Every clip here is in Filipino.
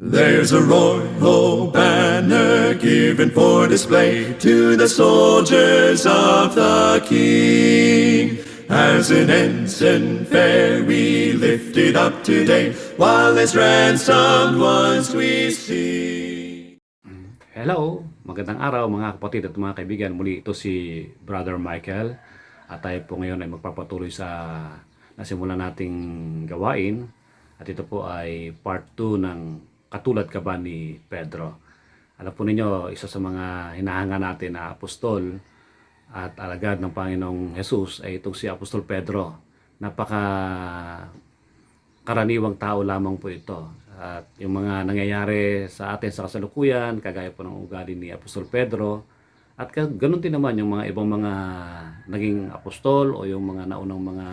There's a royal banner given for display to the soldiers of the King. As an ensign fair we lift it up today, while as ransomed ones we sing. Hello, magandang araw mga kapatid at mga kaibigan. Muli ito si Brother Michael at tayo po ngayon ay magpapatuloy sa nasimulan nating gawain at ito po ay part 2 ng Katulad Ka Ba ni Pedro. Alam po ninyo, isa sa mga hinahanga natin na apostol at alagad ng Panginoong Jesus ay itong si Apostol Pedro. Napaka karaniwang tao lamang po ito. At yung mga nangyayari sa atin sa kasalukuyan, kagaya po ng ugali ni Apostol Pedro, at ganun din naman yung mga ibang mga naging apostol o yung mga naunang mga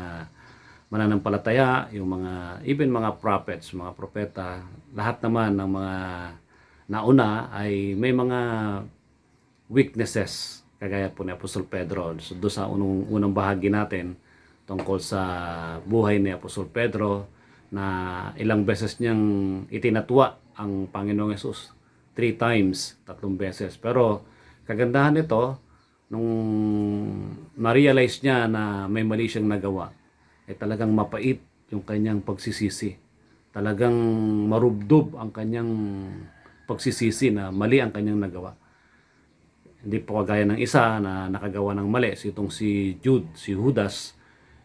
mananampalataya, yung mga even mga prophets, mga propeta, lahat naman ng mga nauna ay may mga weaknesses kagaya po ni Apostol Pedro. So doon sa unang bahagi natin tungkol sa buhay ni Apostol Pedro na ilang beses niyang itinatwa ang Panginoong Yesus. 3 times, 3 beses. Pero kagandahan nito, nung na-realize niya na may mali siyang nagawa, ay talagang mapait yung kanyang pagsisisi. Talagang marubdob ang kanyang pagsisisi na mali ang kanyang nagawa. Hindi po kagaya ng isa na nakagawa ng mali, itong si Jude, si Judas,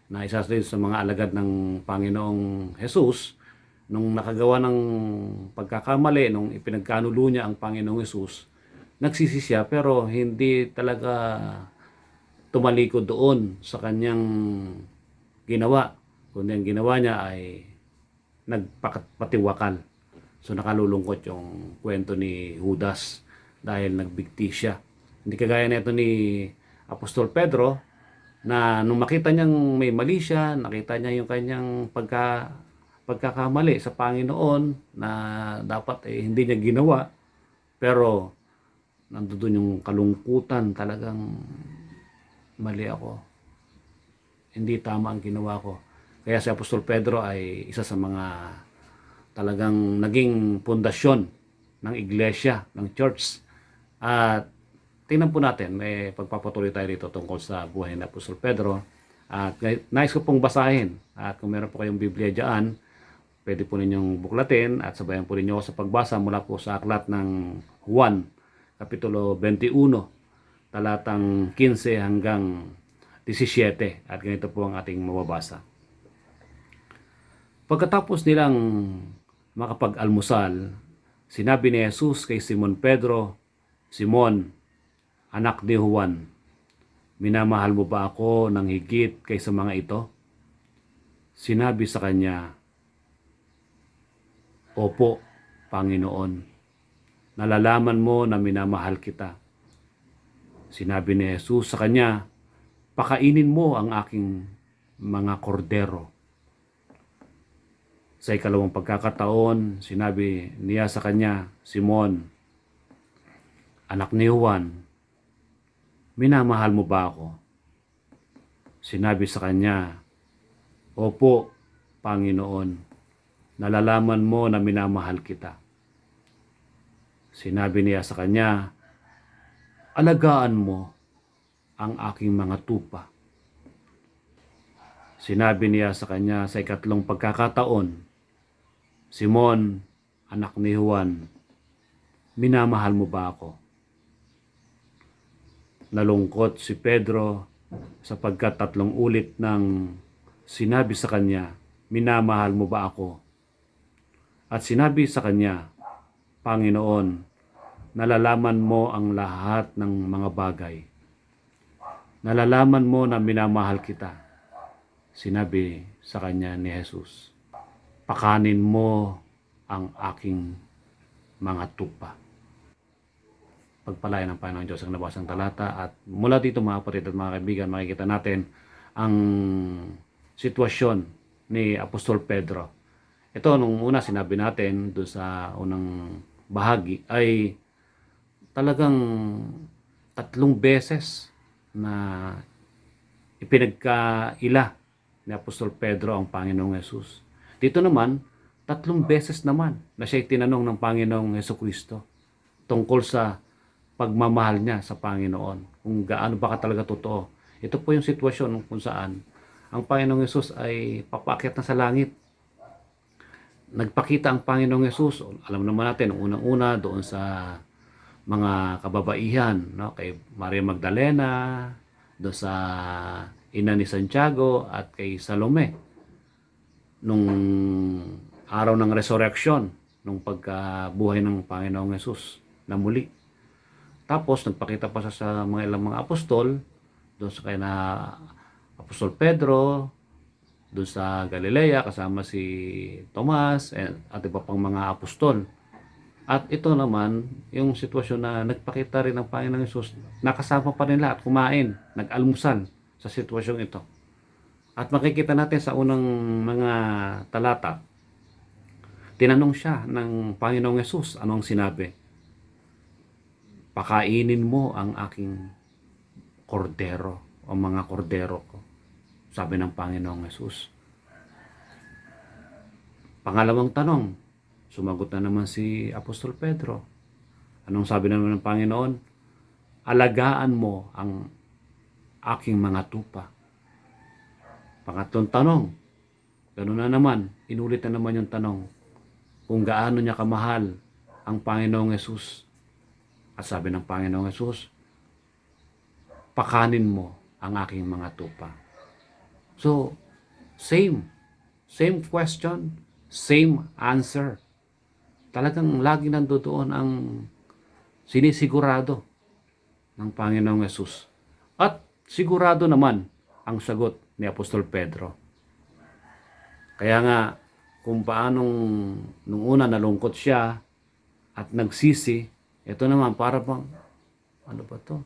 na isa rin sa mga alagad ng Panginoong Jesus, nung nakagawa ng pagkakamali, nung ipinagkanulo niya ang Panginoong Jesus, nagsisi siya pero hindi talaga tumalikod doon sa kanyang ginawa. Kundi ang ginawa niya ay nagpatiwakal. So nakalulungkot yung kwento ni Judas dahil nagbigti siya. Hindi kagaya nito ni Apostol Pedro na nung makita niyang may mali siya, nakita niya yung kanyang pagkakamali sa Panginoon na dapat hindi niya ginawa, pero nandoon yung kalungkutan, talagang mali ako. Hindi tama ang ginawa ko. Kaya si Apostol Pedro ay isa sa mga talagang naging pundasyon ng iglesia, ng church. At tingnan po natin, may pagpapatuloy tayo dito tungkol sa buhay ni Apostol Pedro. At nais ko pong basahin. At kung meron po kayong Biblia dyan, pwede po ninyong buklatin at sabayan po ninyo sa pagbasa mula po sa aklat ng Juan, Kapitulo 21, talatang 15 hanggang 17. At ganito po ang ating mababasa. Pagkatapos nilang makapag-almusal, sinabi ni Jesus kay Simon Pedro, "Simon, anak ni Juan, minamahal mo ba ako ng higit kaysa mga ito?" Sinabi sa kanya, "Opo, Panginoon, nalalaman mo na minamahal kita." Sinabi ni Jesus sa kanya, "Pakainin mo ang aking mga kordero." Sa ikalawang pagkakataon, sinabi niya sa kanya, "Simon, anak ni Juan, minamahal mo ba ako?" Sinabi sa kanya, "Opo, Panginoon, nalalaman mo na minamahal kita." Sinabi niya sa kanya, "Alagaan mo ang aking mga tupa." Sinabi niya sa kanya sa ikatlong pagkakataon, "Simon, anak ni Juan, minamahal mo ba ako?" Nalungkot si Pedro sapagkat 3 ulit nang sinabi sa kanya, "Minamahal mo ba ako?" At sinabi sa kanya, "Panginoon, nalalaman mo ang lahat ng mga bagay. Nalalaman mo na minamahal kita." Sinabi sa kanya ni Jesus, "Pakanin mo ang aking mga tupa." Pagpalain ng Panginoon Diyos ang nabasang talata. At mula dito mga kapatid at mga kaibigan, makikita natin ang sitwasyon ni Apostol Pedro. Ito nung una sinabi natin doon sa unang bahagi ay talagang 3 beses na ipinagkaila ni Apostol Pedro ang Panginoong Yesus. Dito naman, 3 beses naman na siya'y tinanong ng Panginoong Hesukristo tungkol sa pagmamahal niya sa Panginoon, kung gaano ba talaga totoo. Ito po yung sitwasyon kung saan ang Panginoong Hesus ay papaakyat na sa langit. Nagpakita ang Panginoong Hesus, alam naman natin, unang-una doon sa mga kababaihan, no? Kay Maria Magdalena, doon sa ina ni Santiago at kay Salome nung araw ng resurrection, nung pagkabuhay ng Panginoong Hesus na muli. Tapos nagpakita pa siya sa mga ilang mga apostol, doon sa kay na Apostol Pedro, doon sa Galilea kasama si Tomas at iba pang mga apostol. At ito naman, yung sitwasyon na nagpakita rin ng Panginoong Hesus, nakasama pa nila at kumain, nag-almusal sa sitwasyong ito. At makikita natin sa unang mga talata, tinanong siya ng Panginoong Hesus, ano ang sinabi? Pakainin mo ang aking kordero o mga kordero ko, sabi ng Panginoong Hesus. Pangalawang tanong, sumagot na naman si Apostol Pedro. Anong sabi naman ng Panginoon? Alagaan mo ang aking mga tupa. Pangatlong tanong, ganoon na naman, inulit na naman yung tanong, kung gaano niya kamahal ang Panginoong Hesus. At sabi ng Panginoong Hesus, pakanin mo ang aking mga tupa. So, same question, same answer. Talagang lagi nandoon ang sinisigurado ng Panginoong Hesus. At sigurado naman ang sagot ni Apostol Pedro. Kaya nga, kung paanong nung una nalungkot siya at nagsisi, ito naman para bang, ano ba to?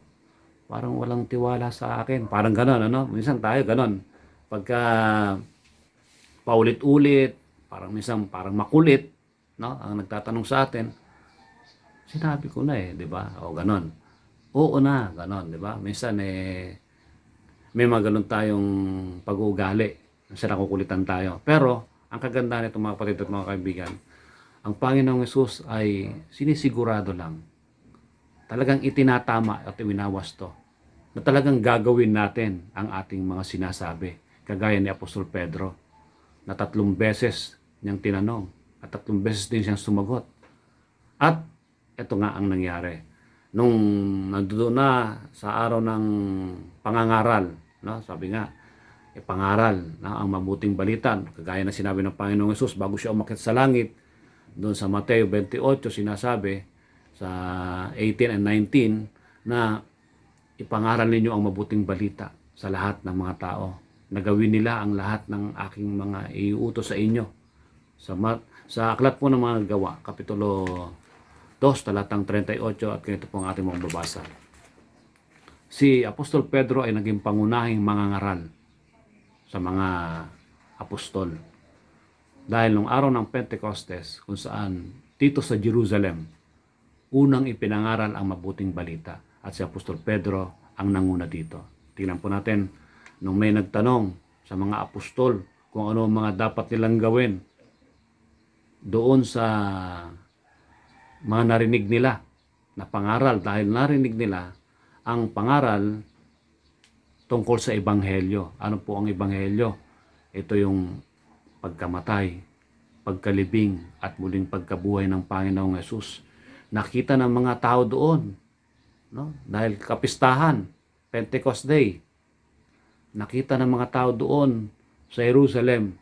Parang walang tiwala sa akin. Parang ganon, ano? Minsan tayo ganon. Pagka paulit-ulit, parang minsan parang makulit, no? Ang nagtatanong sa atin, sinabi ko na di ba? O ganon. Oo na, ganon, di ba? Minsan may mga ganon tayong pag-uugali. Minsan nakukulitan tayo. Pero ang kagandahan nito mga kapatid at mga kaibigan, ang Panginoong Hesus ay sinisigurado lang. Talagang itinatama at iwinawasto na talagang gagawin natin ang ating mga sinasabi. Kagaya ni Apostol Pedro na 3 beses niyang tinanong at 3 beses din siyang sumagot. At ito nga ang nangyari. Nung nandoon na sa araw ng pangangaral, no? Sabi nga, pangaral na ang mabuting balita. Kagaya na sinabi ng Panginoong Hesus bago siya umakyat sa langit, doon sa Mateo 28 sinasabi, sa 18 and 19, na ipangaral ninyo ang mabuting balita sa lahat ng mga tao. Nagawin nila ang lahat ng aking mga iuutos sa inyo. Sa aklat po ng mga gawa, Kapitulo 2, talatang 38, at ganito po ang ating mga babasa. Si Apostol Pedro ay naging pangunahing mangangaral sa mga apostol. Dahil nung araw ng Pentecostes, kung saan dito sa Jerusalem, unang ipinangaral ang mabuting balita at si Apostol Pedro ang nanguna dito. Tingnan po natin, nung may nagtanong sa mga apostol kung ano ang mga dapat nilang gawin doon sa mga narinig nila na pangaral, dahil narinig nila ang pangaral tungkol sa Ebanghelyo. Ano po ang Ebanghelyo? Ito yung pagkamatay, pagkalibing at muling pagkabuhay ng Panginoong Hesus. Nakita ng mga tao doon, no? Dahil kapistahan, Pentecost Day, nakita ng mga tao doon sa Jerusalem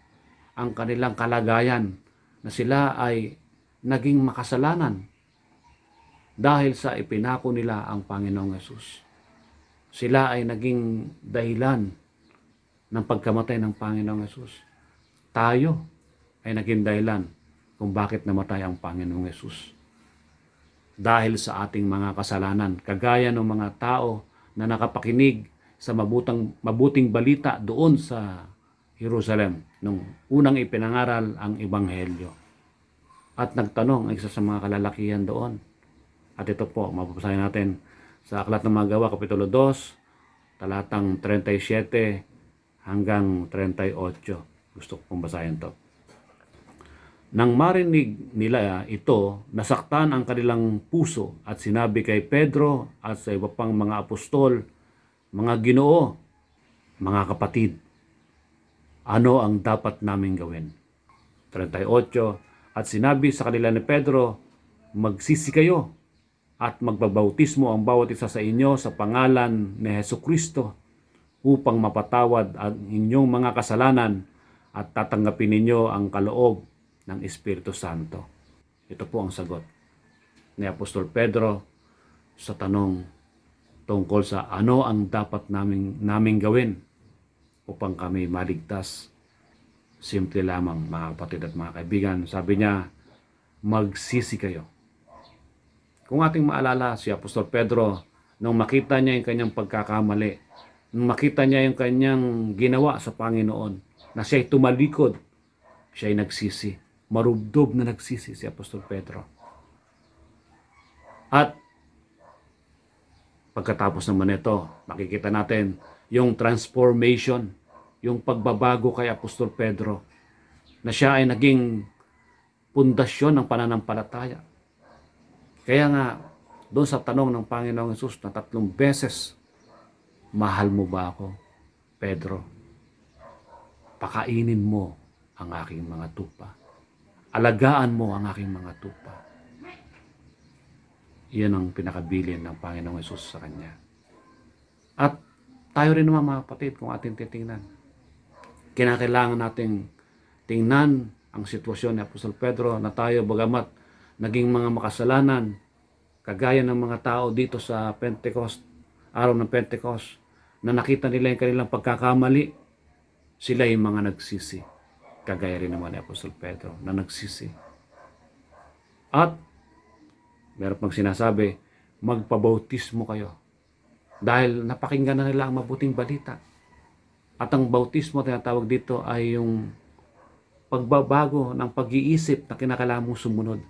ang kanilang kalagayan na sila ay naging makasalanan dahil sa ipinako nila ang Panginoong Hesus. Sila ay naging dahilan ng pagkamatay ng Panginoong Hesus. Tayo ay naging dahilan kung bakit namatay ang Panginoong Hesus. Dahil sa ating mga kasalanan, kagaya ng mga tao na nakapakinig sa mabuting balita doon sa Jerusalem nung unang ipinangaral ang Ebanghelyo. At nagtanong ang isa sa mga kalalakihan doon. At ito po, mababasahin natin sa Aklat ng mga Gawa, Kapitulo 2, talatang 37 hanggang 38. Gusto ko pong basahin to. Nang marinig nila ito, nasaktan ang kanilang puso at sinabi kay Pedro at sa iba pang mga apostol, "Mga Ginoo, mga kapatid, ano ang dapat naming gawin?" 38. At sinabi sa kanila ni Pedro, "Magsisi kayo at magbabautismo ang bawat isa sa inyo sa pangalan ni Hesukristo upang mapatawad ang inyong mga kasalanan at tatanggapin ninyo ang kaloob ng Espiritu Santo." Ito po ang sagot ni Apostol Pedro sa tanong tungkol sa ano ang dapat naming gawin upang kami maligtas. Simple lamang, mga kapatid at mga kaibigan. Sabi niya, magsisi kayo. Kung ating maalala, si Apostol Pedro, nung makita niya yung kanyang pagkakamali, nung makita niya yung kanyang ginawa sa Panginoon, na siya'y tumalikod, siya'y nagsisi. Marubdob na nagsisi si Apostol Pedro. At pagkatapos naman ito, makikita natin yung transformation, yung pagbabago kay Apostol Pedro, na siya ay naging pundasyon ng pananampalataya. Kaya nga, doon sa tanong ng Panginoong Hesus na 3 beses, "Mahal mo ba ako, Pedro? Pakainin mo ang aking mga tupa. Alagaan mo ang aking mga tupa." Iyan ang pinakabilin ng Panginoong Hesus sa kanya. At tayo rin naman, mga kapatid, kung ating titingnan, kinakailangan nating tingnan ang sitwasyon ni Apostol Pedro na tayo bagamat naging mga makasalanan, kagaya ng mga tao dito sa Pentecost, araw ng Pentecost, na nakita nila yung kanilang pagkakamali, sila yung mga nagsisi. Kagaya rin naman ni Apostol Pedro na nagsisi. At meron pang sinasabi, magpabautismo kayo. Dahil napakinggan na nila ang mabuting balita. At ang bautismo, tinatawag dito, ay yung pagbabago ng pag-iisip na kinakailangan mong sumunod.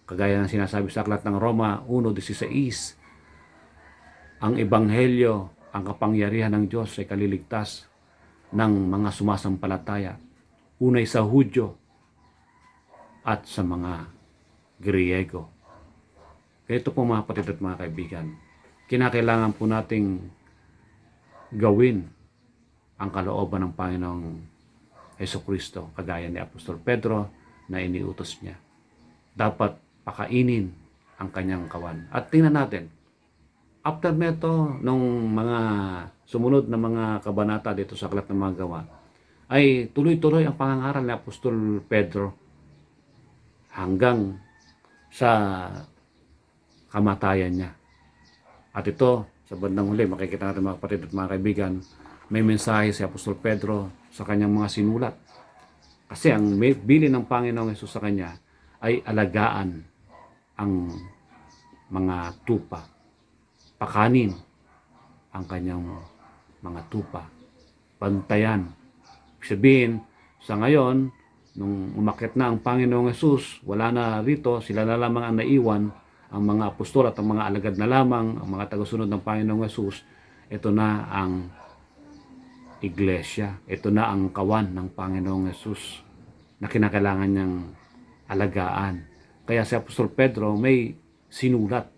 Kagaya ng sinasabi sa aklat ng Roma 1:16, ang ebanghelyo, ang kapangyarihan ng Diyos ay kaliligtas ng mga sumasampalataya, unay sa Hudyo at sa mga Griego. Kaya ito po, mga kapatid at mga kaibigan, kinakailangan po nating gawin ang kalooban ng Panginoong Hesukristo, kagaya ni Apostol Pedro na iniutos niya. Dapat pakainin ang kanyang kawan. At tingnan natin, after neto, nung mga sumunod na mga kabanata dito sa aklat ng mga gawa, ay tuloy-tuloy ang pangangaral ni Apostol Pedro hanggang sa kamatayan niya. At ito, sa bandang huli, makikita natin, mga kapatid at mga kaibigan, may mensahe si Apostol Pedro sa kanyang mga sinulat. Kasi ang bilin ng Panginoong Hesus sa kanya ay alagaan ang mga tupa. Pakanin ang kanyang mga tupa. Bantayan. Sabihin, sa ngayon, nung umakyat na ang Panginoong Hesus, wala na rito, sila na lamang ang naiwan, ang mga apostol at ang mga alagad na lamang, ang mga tagasunod ng Panginoong Hesus. Ito na ang iglesia. Ito na ang kawan ng Panginoong Hesus na kinakailangan niyang alagaan. Kaya si Apostol Pedro may sinulat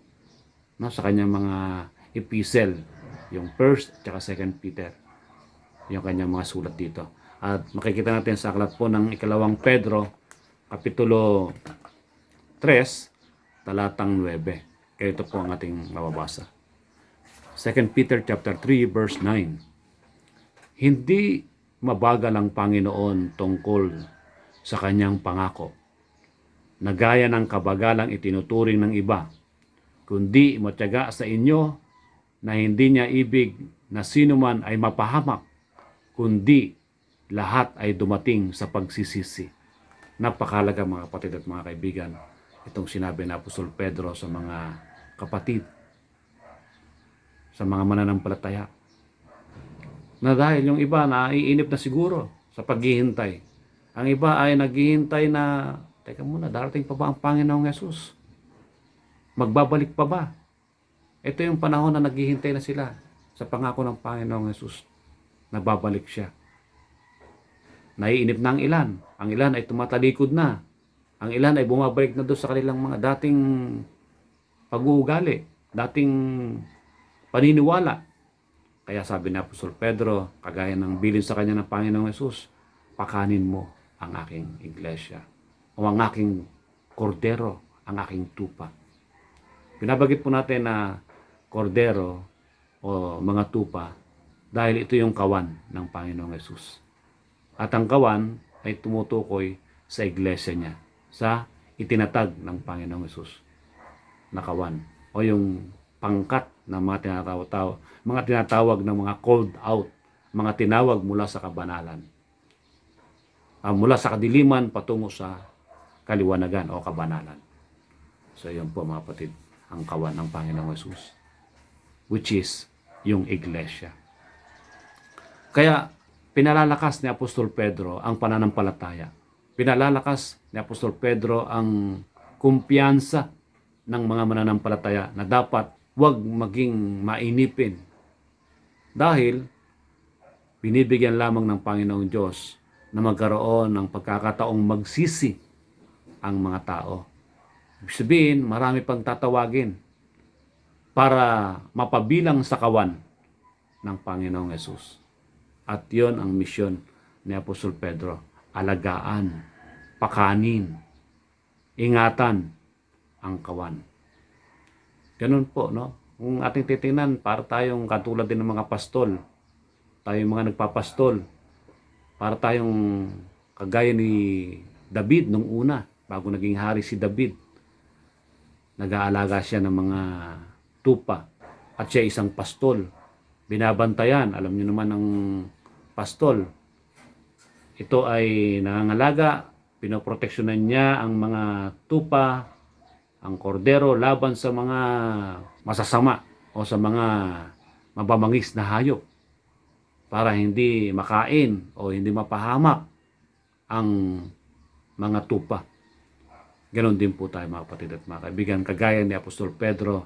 sa kanyang mga epistle, yung 1st at 2 Peter, yung kanyang mga sulat dito. At makikita natin sa aklat po ng 2 Pedro, Kapitulo 3, talatang 9. Kaya ito po ang ating mababasa. 2 Peter chapter 3, verse 9. Hindi mabagal ang Panginoon tungkol sa kanyang pangako, na gaya ng kabagalang itinuturing ng iba, kundi matyaga sa inyo na hindi niya ibig na sino man ay mapahamak, kundi lahat ay dumating sa pagsisisi. Napakahalaga, mga kapatid at mga kaibigan, itong sinabi ng Apostol Pedro sa mga kapatid, sa mga mananampalataya, na dahil yung iba naiinip na siguro sa paghihintay. Ang iba ay naghihintay na, teka muna, darating pa ba ang Panginoong Hesus? Magbabalik pa ba? Ito yung panahon na naghihintay na sila sa pangako ng Panginoong Hesus. Nagbabalik siya. naiinip na ang ilan. Ang ilan ay tumatalikod na. Ang ilan ay bumabalik na doon sa kanilang mga dating pag-uugali, dating paniniwala. Kaya sabi ni Apostol Pedro, kagaya ng bilin sa kanya ng Panginoong Yesus, pakanin mo ang aking iglesia o ang aking kordero, ang aking tupa. Pinabagit po natin na kordero o mga tupa dahil ito yung kawan ng Panginoong Yesus. At ang kawan ay tumutukoy sa iglesia niya, sa itinatag ng Panginoong Yesus na kawan o yung pangkat ng mga tinatawag ng mga called out, mga tinawag mula sa kabanalan. Mula sa kadiliman patungo sa kaliwanagan o kabanalan. So yun po mga kapatid, ang kawan ng Panginoong Yesus, which is yung iglesia. Kaya pinalalakas ni Apostol Pedro ang pananampalataya. Pinalalakas ni Apostol Pedro ang kumpiyansa ng mga mananampalataya na dapat wag maging mainipin. Dahil binibigyan lamang ng Panginoong Diyos na magkaroon ng pagkakataong magsisi ang mga tao. Ibig sabihin, marami pang tatawagin para mapabilang sa kawan ng Panginoong Yesus. At yon ang misyon ni Apostol Pedro. Alagaan, pakanin, ingatan ang kawan. Ganun po, no? Kung ating titingnan, para tayong katulad din ng mga pastol. Tayong mga nagpapastol. Para tayong kagaya ni David nung una, bago naging hari si David. Nag-aalaga siya ng mga tupa. At siya isang pastol. Binabantayan. Alam niyo naman ang pastol. Ito ay nangangalaga. Pinoproteksyonan niya ang mga tupa, ang kordero laban sa mga masasama o sa mga mabamangis na hayop para hindi makain o hindi mapahamak ang mga tupa. Ganon din po tayo mga kapatid at mga kaibigan, kagaya ni Apostol Pedro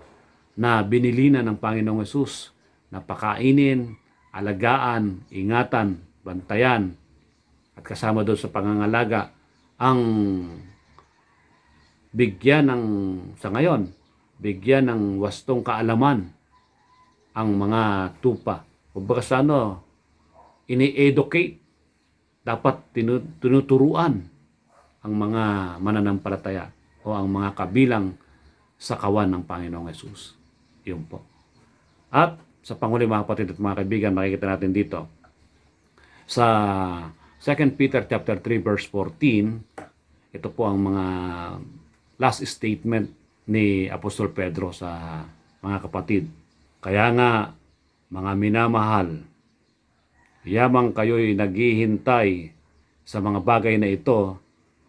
na binilina ng Panginoong Yesus na pakainin, alagaan, ingatan, bantayan at kasama doon sa pangangalaga ang bigyan ng wastong kaalaman ang mga tupa. Kumbaga sa ini-educate, dapat tinuturuan ang mga mananampalataya o ang mga kabilang sa kawan ng Panginoong Yesus. Yun po. At sa panghuli mga kapatid at mga kaibigan, makikita natin dito sa 2 Peter chapter 3 verse 14, ito po ang mga last statement ni Apostol Pedro sa mga kapatid. Kaya nga, mga minamahal, yamang kayo'y naghihintay sa mga bagay na ito,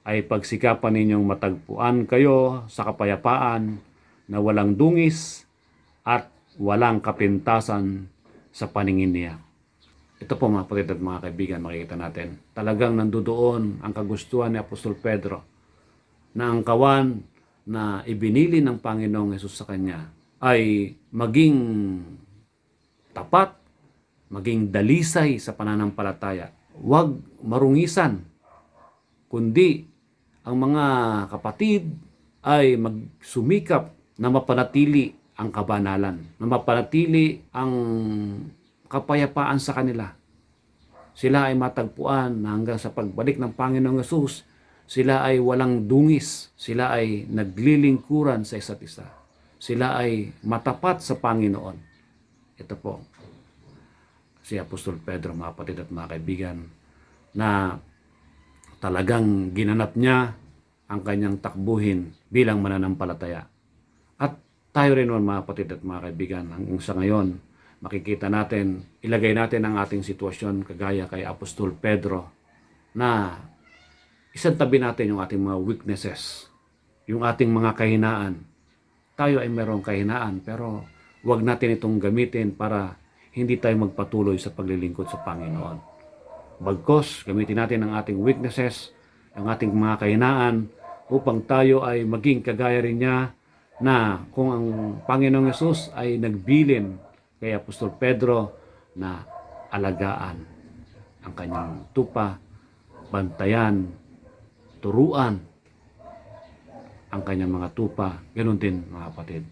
ay pagsikapan ninyong matagpuan kayo sa kapayapaan na walang dungis at walang kapintasan sa paningin niya. Ito po mga kapatid at mga kaibigan, makikita natin. Talagang nandoon ang kagustuhan ni Apostol Pedro na ang kawan na ibinili ng Panginoong Hesus sa kanya ay maging tapat, maging dalisay sa pananampalataya. Huwag marungisan, kundi ang mga kapatid ay magsumikap na mapanatili ang kabanalan, na mapanatili ang kapayapaan sa kanila. Sila ay matagpuan na hanggang sa pagbalik ng Panginoong Hesus, sila ay walang dungis, sila ay naglilingkuran sa isa't isa. Sila ay matapat sa Panginoon. Ito po, si Apostol Pedro, mga kapatid at mga kaibigan, na talagang ginanap niya ang kanyang takbuhin bilang mananampalataya. At tayo rin naman mga kapatid at mga kaibigan, hanggang sa ngayon, makikita natin, ilagay natin ang ating sitwasyon kagaya kay Apostol Pedro na isang tabi natin yung ating mga weaknesses, yung ating mga kahinaan. Tayo ay mayroong kahinaan pero huwag natin itong gamitin para hindi tayo magpatuloy sa paglilingkod sa Panginoon. Bagkus, gamitin natin ang ating weaknesses, ang ating mga kahinaan upang tayo ay maging kagaya rin niya na kung ang Panginoong Yesus ay nagbilin kay Apostol Pedro na alagaan ang kanyang tupa bantayan, turuan ang kanyang mga tupa. Ganun din mga kapatid.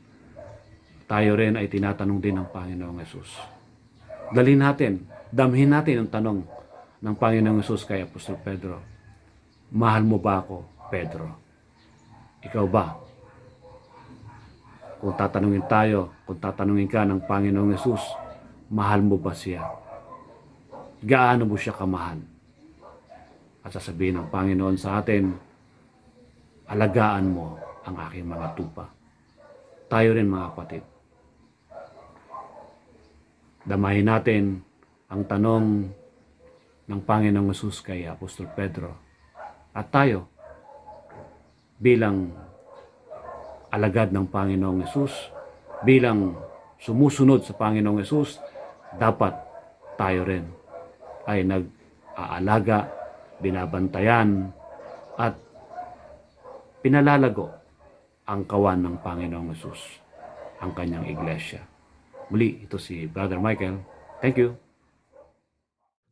Tayo rin ay tinatanong din ng Panginoong Yesus. Dalhin natin, damhin natin ang tanong ng Panginoong Yesus kay Apostol Pedro. Mahal mo ba ako, Pedro? Ikaw ba? Kung tatanungin ka ng Panginoong Yesus, mahal mo ba siya? Gaano mo siya kamahal? At sasabihin ng Panginoon sa atin, alagaan mo ang aking mga tupa. Tayo rin mga kapatid. Damahin natin ang tanong ng Panginoong Yesus kay Apostol Pedro. At tayo, bilang alagad ng Panginoong Yesus, bilang sumusunod sa Panginoong Yesus, dapat tayo rin ay nag-aalaga, binabantayan, at pinalalago ang kawan ng Panginoong Yesus, ang kanyang iglesia. Muli, ito si Brother Michael. Thank you.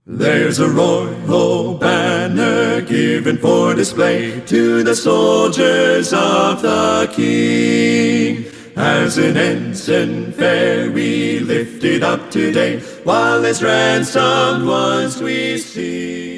There's a royal banner given for display to the soldiers of the King. As an ensign fair we lift it up today, while as ransomed ones we sing.